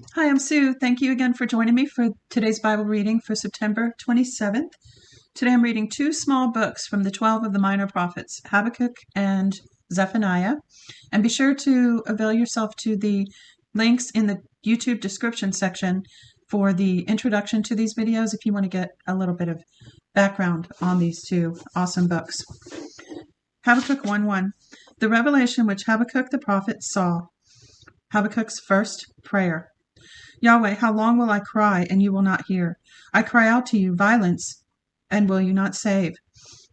Hi, I'm Sue. Thank you again for joining me for today's Bible reading for September 27th. Today I'm reading two small books from the 12 of the minor prophets, Habakkuk and Zephaniah. And be sure to avail yourself to the links in the YouTube description section for the introduction to these videos if you want to get a little bit of background on these two awesome books. Habakkuk 1:1. The revelation which Habakkuk the prophet saw. Habakkuk's first prayer. Yahweh, how long will I cry, and you will not hear? I cry out to you, violence, and will you not save?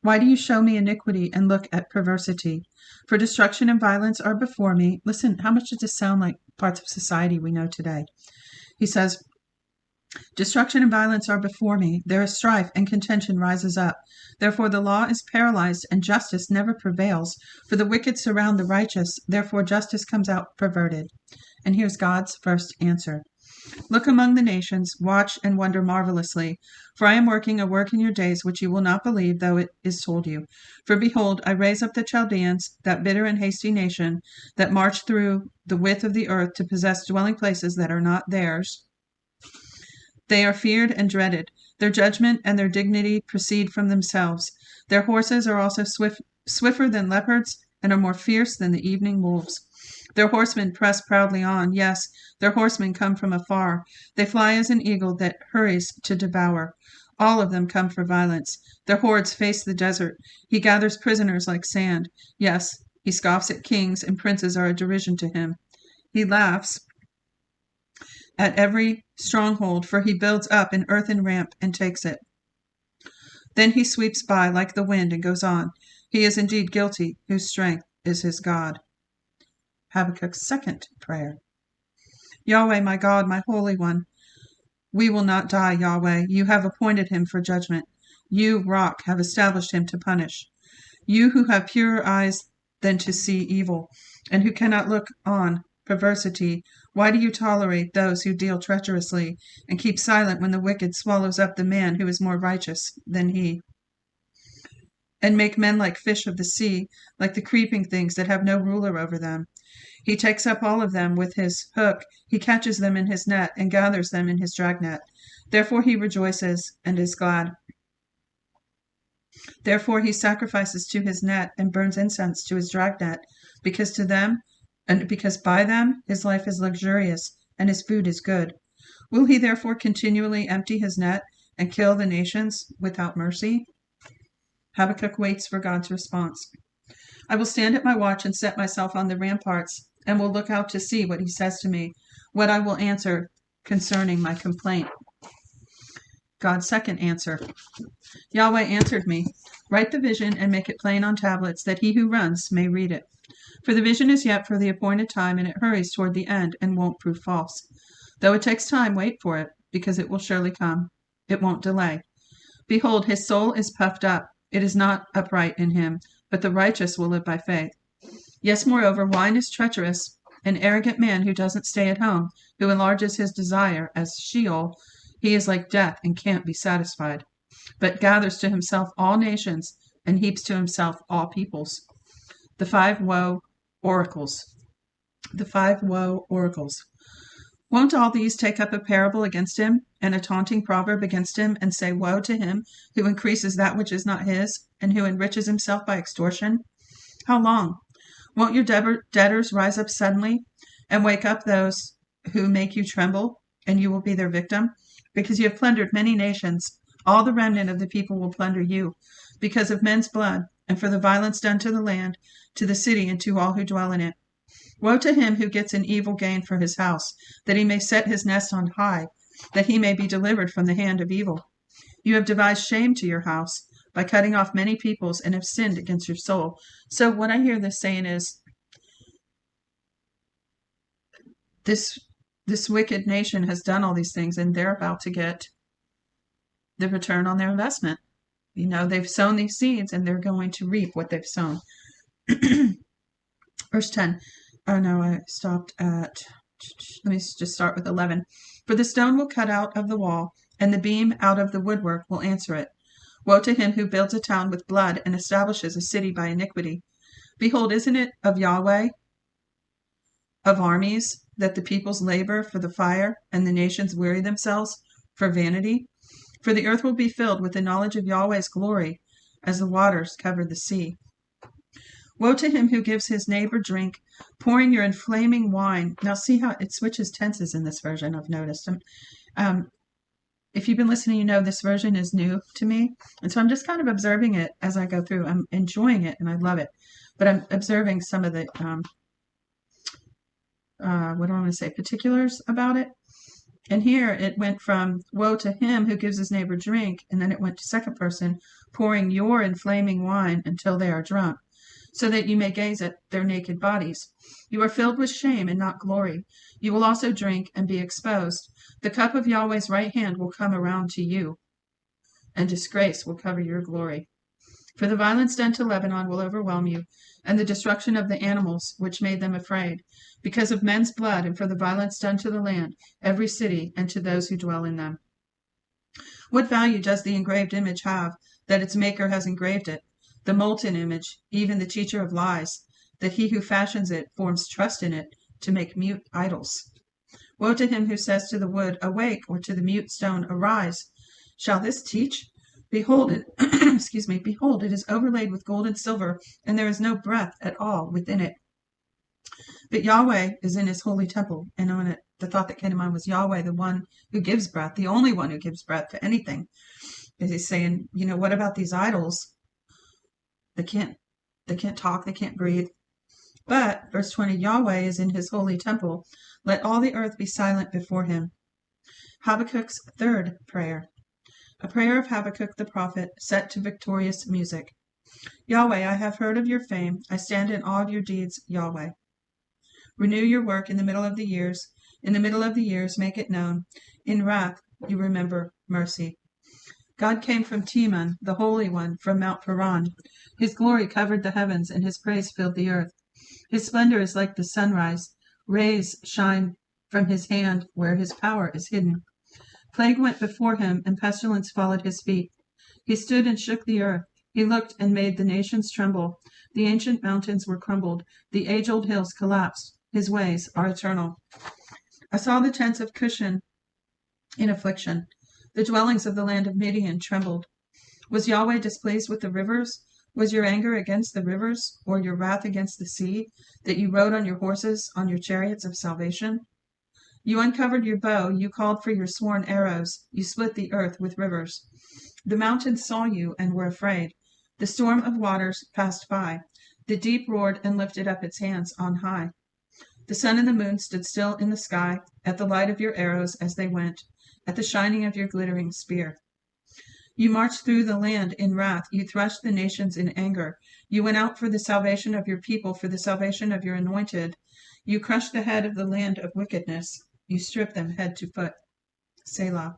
Why do you show me iniquity and look at perversity? For destruction and violence are before me. Listen, how much does this sound like parts of society we know today? He says, destruction and violence are before me. There is strife, and contention rises up. Therefore the law is paralyzed, and justice never prevails. For the wicked surround the righteous. Therefore justice comes out perverted. And here's God's first answer. Look among the nations, watch and wonder marvelously. For I am working a work in your days which you will not believe, though it is told you. For behold, I raise up the Chaldeans, that bitter and hasty nation, that march through the width of the earth to possess dwelling places that are not theirs. They are feared and dreaded. Their judgment and their dignity proceed from themselves. Their horses are also swifter than leopards, and are more fierce than the evening wolves. Their horsemen press proudly on. Yes, their horsemen come from afar. They fly as an eagle that hurries to devour. All of them come for violence. Their hordes face the desert. He gathers prisoners like sand. Yes, he scoffs at kings, and princes are a derision to him. He laughs at every stronghold, for he builds up an earthen ramp and takes it. Then he sweeps by like the wind and goes on. He is indeed guilty, whose strength is his God. Habakkuk's second prayer. Yahweh, my God, my Holy One, we will not die, Yahweh. You have appointed him for judgment. You, Rock, have established him to punish. You who have purer eyes than to see evil, and who cannot look on perversity, why do you tolerate those who deal treacherously, and keep silent when the wicked swallows up the man who is more righteous than he? And make men like fish of the sea, like the creeping things that have no ruler over them. He takes up all of them with his hook. He catches them in his net and gathers them in his dragnet. Therefore he rejoices and is glad. Therefore he sacrifices to his net and burns incense to his dragnet, because by them his life is luxurious and his food is good. Will he therefore continually empty his net and kill the nations without mercy? Habakkuk waits for God's response. I will stand at my watch and set myself on the ramparts, and will look out to see what he says to me, what I will answer concerning my complaint. God's second answer. Yahweh answered me, write the vision and make it plain on tablets, that he who runs may read it. For the vision is yet for the appointed time, and it hurries toward the end and won't prove false. Though it takes time, wait for it, because it will surely come. It won't delay. Behold, his soul is puffed up. It is not upright in him, but the righteous will live by faith. Yes, moreover, wine is treacherous. An arrogant man who doesn't stay at home, who enlarges his desire as Sheol, he is like death and can't be satisfied, but gathers to himself all nations and heaps to himself all peoples. The five woe oracles. Won't all these take up a parable against him, and a taunting proverb against him, and say, woe to him who increases that which is not his, and who enriches himself by extortion? How long? Won't your debtors rise up suddenly, and wake up those who make you tremble, and you will be their victim? Because you have plundered many nations, all the remnant of the people will plunder you, because of men's blood, and for the violence done to the land, to the city, and to all who dwell in it. Woe to him who gets an evil gain for his house, that he may set his nest on high, that he may be delivered from the hand of evil. You have devised shame to your house by cutting off many peoples, and have sinned against your soul. So what I hear this saying is, this wicked nation has done all these things, and they're about to get the return on their investment. They've sown these seeds, and they're going to reap what they've sown. Verse 10. Oh no, I stopped at, let me just start with 11. For the stone will cut out of the wall, and the beam out of the woodwork will answer it. Woe to him who builds a town with blood and establishes a city by iniquity. Behold, isn't it of Yahweh of armies that the peoples labor for the fire, and the nations weary themselves for vanity? For the earth will be filled with the knowledge of Yahweh's glory, as the waters cover the sea. Woe to him who gives his neighbor drink, pouring your inflaming wine. Now see how it switches tenses in this version, I've noticed. If you've been listening, you know this version is new to me. And so I'm just kind of observing it as I go through. I'm enjoying it and I love it. But I'm observing some of the, what do I want to say, particulars about it. And here it went from woe to him who gives his neighbor drink, and then it went to second person, pouring your inflaming wine until they are drunk, so that you may gaze at their naked bodies. You are filled with shame and not glory. You will also drink and be exposed. The cup of Yahweh's right hand will come around to you, and disgrace will cover your glory. For the violence done to Lebanon will overwhelm you, and the destruction of the animals which made them afraid, because of men's blood, and for the violence done to the land, every city, and to those who dwell in them. What value does the engraved image have, that its maker has engraved it? The molten image, even the teacher of lies, that he who fashions it forms trust in it to make mute idols. Woe to him who says to the wood, awake, or to the mute stone, arise. Shall this teach? Behold it, behold, it is overlaid with gold and silver, and there is no breath at all within it. But Yahweh is in his holy temple. And on it, the thought that came to mind was Yahweh, the one who gives breath, the only one who gives breath to anything. Is he's saying, what about these idols? They can't talk, they can't breathe. But, verse 20, Yahweh is in his holy temple. Let all the earth be silent before him. Habakkuk's third prayer. A prayer of Habakkuk the prophet, set to victorious music. Yahweh, I have heard of your fame. I stand in awe of your deeds, Yahweh. Renew your work in the middle of the years. In the middle of the years, make it known. In wrath, you remember mercy. God came from Teman, the Holy One, from Mount Paran. His glory covered the heavens, and his praise filled the earth. His splendor is like the sunrise. Rays shine from his hand where his power is hidden. Plague went before him, and pestilence followed his feet. He stood and shook the earth. He looked and made the nations tremble. The ancient mountains were crumbled. The age-old hills collapsed. His ways are eternal. I saw the tents of Cushan in affliction. The dwellings of the land of Midian trembled. Was Yahweh displeased with the rivers? Was your anger against the rivers, or your wrath against the sea, that you rode on your horses, on your chariots of salvation? You uncovered your bow, you called for your sworn arrows, you split the earth with rivers. The mountains saw you and were afraid. The storm of waters passed by. The deep roared and lifted up its hands on high. The sun and the moon stood still in the sky, at the light of your arrows as they went, at the shining of your glittering spear. You marched through the land in wrath. You threshed the nations in anger. You went out for the salvation of your people, for the salvation of your anointed. You crushed the head of the land of wickedness. You stripped them head to foot. Selah.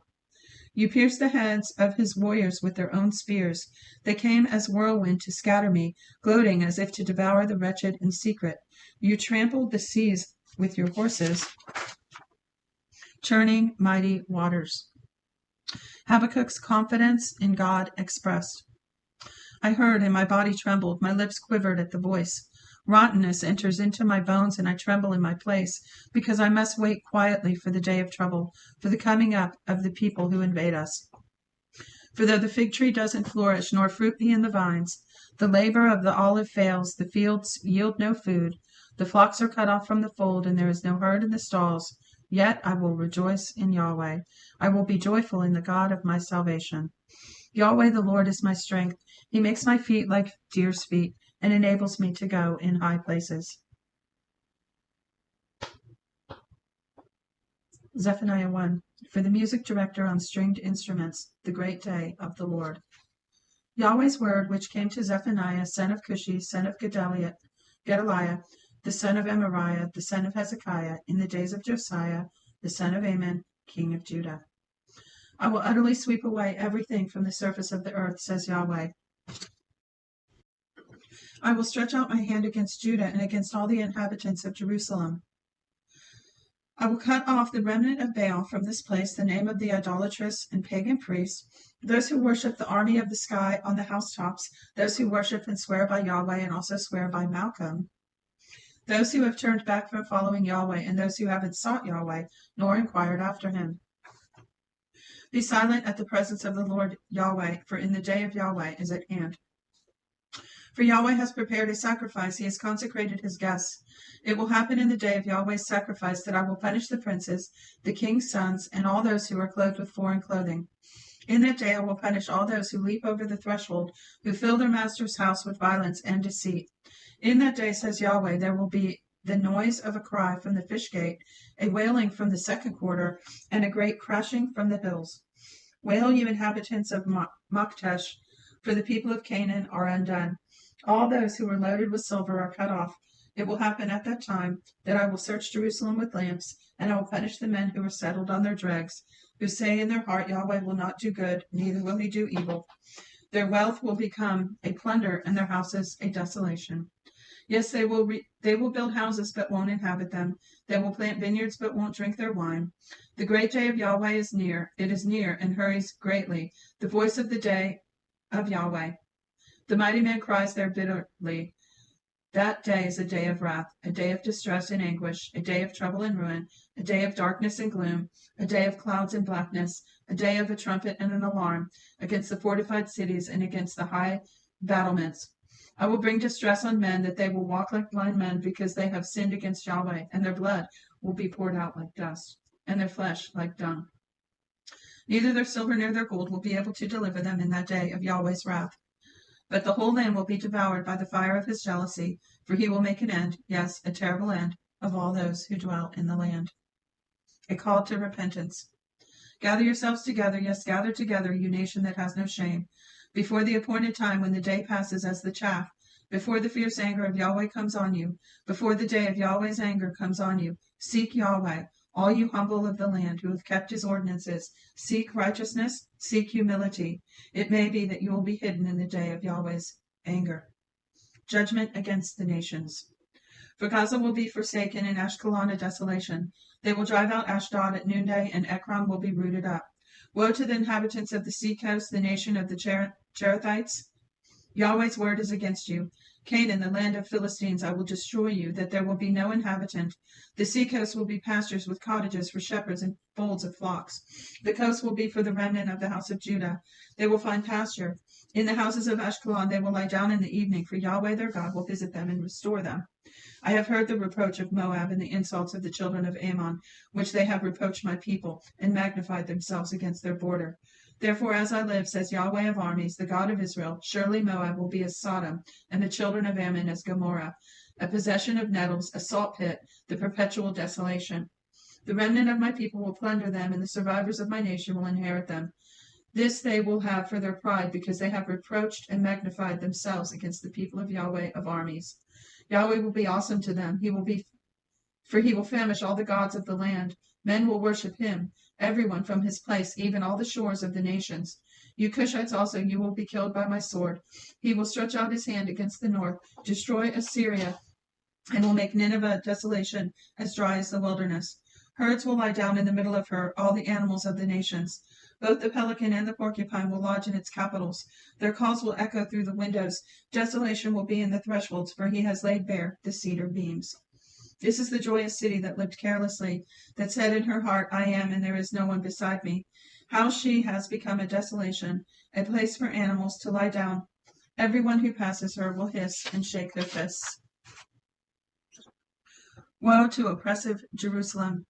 You pierced the heads of his warriors with their own spears. They came as whirlwind to scatter me, gloating as if to devour the wretched in secret. You trampled the seas with your horses, churning mighty waters. Habakkuk's confidence in God expressed. I heard and my body trembled, my lips quivered at the voice. Rottenness enters into my bones and I tremble in my place, because I must wait quietly for the day of trouble, for the coming up of the people who invade us. For though the fig tree doesn't flourish, nor fruit be in the vines, the labor of the olive fails, the fields yield no food, the flocks are cut off from the fold, and there is no herd in the stalls, yet I will rejoice in Yahweh. I will be joyful in the God of my salvation. Yahweh the Lord is my strength. He makes my feet like deer's feet, and enables me to go in high places. Zephaniah 1. For the music director on stringed instruments, the great day of the Lord. Yahweh's word which came to Zephaniah, son of Cushi, son of Gedaliah, the son of Amariah, the son of Hezekiah, in the days of Josiah, the son of Ammon, king of Judah. I will utterly sweep away everything from the surface of the earth, says Yahweh. I will stretch out my hand against Judah and against all the inhabitants of Jerusalem. I will cut off the remnant of Baal from this place, the name of the idolatrous and pagan priests, those who worship the army of the sky on the housetops, those who worship and swear by Yahweh and also swear by Malcolm. those who have turned back from following Yahweh, and those who haven't sought Yahweh, nor inquired after him. Be silent at the presence of the Lord Yahweh, for in the day of Yahweh is at hand. For Yahweh has prepared a sacrifice, he has consecrated his guests. It will happen in the day of Yahweh's sacrifice that I will punish the princes, the king's sons, and all those who are clothed with foreign clothing. In that day I will punish all those who leap over the threshold, who fill their master's house with violence and deceit. In that day, says Yahweh, there will be the noise of a cry from the fish gate, a wailing from the second quarter, and a great crashing from the hills. Wail, you inhabitants of Maktesh, for the people of Canaan are undone. All those who were loaded with silver are cut off. It will happen at that time that I will search Jerusalem with lamps, and I will punish the men who are settled on their dregs, who say in their heart, Yahweh will not do good, neither will he do evil. Their wealth will become a plunder, and their houses a desolation. Yes, they will build houses but won't inhabit them. They will plant vineyards but won't drink their wine. The great day of Yahweh is near. It is near and hurries greatly. The voice of the day of Yahweh. The mighty man cries there bitterly. That day is a day of wrath, a day of distress and anguish, a day of trouble and ruin, a day of darkness and gloom, a day of clouds and blackness, a day of a trumpet and an alarm against the fortified cities and against the high battlements. I will bring distress on men, that they will walk like blind men, because they have sinned against Yahweh, and their blood will be poured out like dust, and their flesh like dung. Neither their silver nor their gold will be able to deliver them in that day of Yahweh's wrath. But the whole land will be devoured by the fire of his jealousy, for he will make an end, yes, a terrible end, of all those who dwell in the land. A call to repentance. Gather yourselves together, yes, gather together, you nation that has no shame, before the appointed time when the day passes as the chaff, before the fierce anger of Yahweh comes on you, before the day of Yahweh's anger comes on you. Seek Yahweh, all you humble of the land who have kept his ordinances. Seek righteousness, seek humility. It may be that you will be hidden in the day of Yahweh's anger. Judgment against the nations. For Gaza will be forsaken and Ashkelon a desolation. They will drive out Ashdod at noonday, and Ekron will be rooted up. Woe to the inhabitants of the sea coast, the nation of the Cherethites. Yahweh's word is against you. Canaan, the land of Philistines, I will destroy you, that there will be no inhabitant. The sea coast will be pastures with cottages for shepherds and folds of flocks. The coast will be for the remnant of the house of Judah. They will find pasture. In the houses of Ashkelon they will lie down in the evening, for Yahweh their God will visit them and restore them. I have heard the reproach of Moab and the insults of the children of Ammon, which they have reproached my people, and magnified themselves against their border. Therefore, as I live, says Yahweh of armies, the God of Israel, surely Moab will be as Sodom, and the children of Ammon as Gomorrah, a possession of nettles, a salt pit, the perpetual desolation. The remnant of my people will plunder them, and the survivors of my nation will inherit them. This they will have for their pride, because they have reproached and magnified themselves against the people of Yahweh of armies. Yahweh will be awesome to them. He will famish all the gods of the land. Men will worship him, everyone from his place, even all the shores of the nations. You Cushites also, you will be killed by my sword. He will stretch out his hand against the north, destroy Assyria, and will make Nineveh a desolation, as dry as the wilderness. Herds will lie down in the middle of her, all the animals of the nations. Both the pelican and the porcupine will lodge in its capitals. Their calls will echo through the windows. Desolation will be in the thresholds, for he has laid bare the cedar beams. This is the joyous city that lived carelessly, that said in her heart, I am, and there is no one beside me. How she has become a desolation, a place for animals to lie down. Everyone who passes her will hiss and shake their fists. Woe to oppressive Jerusalem!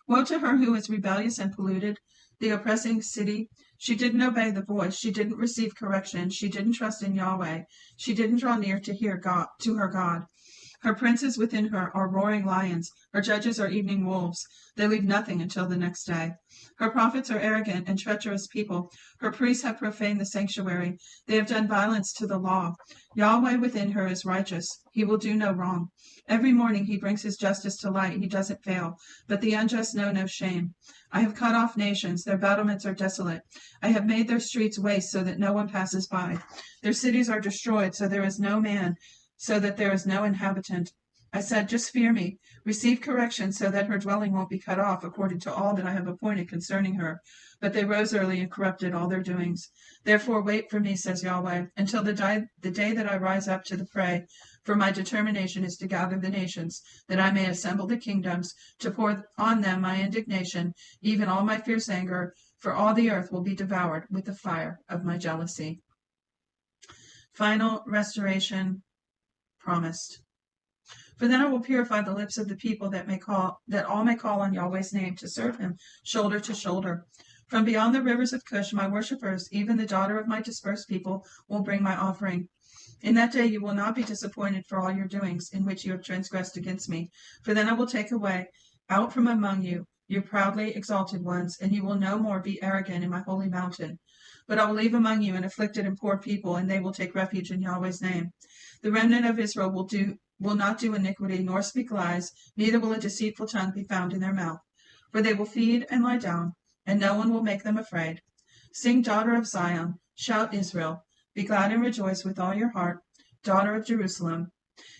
Woe to her who is rebellious and polluted, the oppressing city. She didn't obey the voice. She didn't receive correction. She didn't trust in Yahweh. She didn't draw near to her God. Her princes within her are roaring lions. Her judges are evening wolves. They leave nothing until the next day. Her prophets are arrogant and treacherous people. Her priests have profaned the sanctuary. They have done violence to the law. Yahweh within her is righteous. He will do no wrong. Every morning he brings his justice to light. He doesn't fail. But the unjust know no shame. I have cut off nations. Their battlements are desolate. I have made their streets waste so that no one passes by. Their cities are destroyed so there is no man, so that there is no inhabitant. I said, just fear me. Receive correction so that her dwelling won't be cut off, according to all that I have appointed concerning her. But they rose early and corrupted all their doings. Therefore wait for me, says Yahweh, until the day that I rise up to the prey. For my determination is to gather the nations, that I may assemble the kingdoms, to pour on them my indignation, even all my fierce anger, for all the earth will be devoured with the fire of my jealousy. Final restoration promised. For then I will purify the lips of the people, that all may call on Yahweh's name, to serve him shoulder to shoulder. From beyond the rivers of Cush, my worshippers, even the daughter of my dispersed people, will bring my offering. In that day you will not be disappointed for all your doings, in which you have transgressed against me. For then I will take away out from among you your proudly exalted ones, and you will no more be arrogant in my holy mountain. But I will leave among you an afflicted and poor people, and they will take refuge in Yahweh's name. The remnant of Israel will not do iniquity, nor speak lies, neither will a deceitful tongue be found in their mouth. For they will feed and lie down, and no one will make them afraid. Sing, daughter of Zion, shout, Israel. Be glad and rejoice with all your heart, daughter of Jerusalem.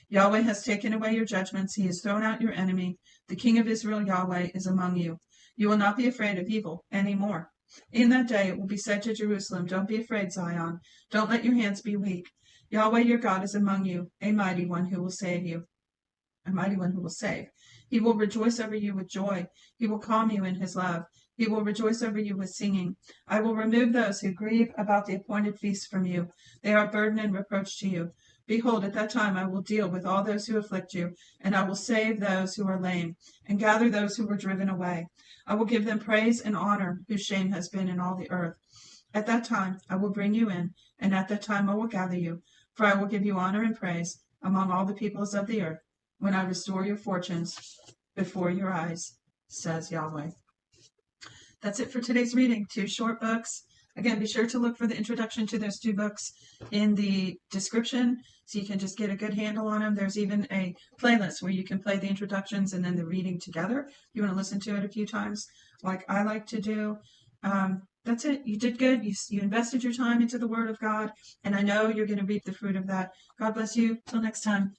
Yahweh has taken away your judgments. He has thrown out your enemy. The King of Israel, Yahweh, is among you. You will not be afraid of evil any more. In that day it will be said to Jerusalem, don't be afraid, Zion. Don't let your hands be weak. Yahweh your God is among you, a mighty one who will save you. A mighty one who will save. He will rejoice over you with joy. He will calm you in his love. He will rejoice over you with singing. I will remove those who grieve about the appointed feast from you. They are burden and reproach to you. Behold, at that time I will deal with all those who afflict you, and I will save those who are lame, and gather those who were driven away. I will give them praise and honor, whose shame has been in all the earth. At that time I will bring you in, and at that time I will gather you, for I will give you honor and praise among all the peoples of the earth, when I restore your fortunes before your eyes, says Yahweh. That's it for today's reading. 2 short books. Again, be sure to look for the introduction to those 2 books in the description so you can just get a good handle on them. There's even a playlist where you can play the introductions and then the reading together. You want to listen to it a few times like I like to do. That's it. You did good. You invested your time into the Word of God, and I know you're going to reap the fruit of that. God bless you. Till next time.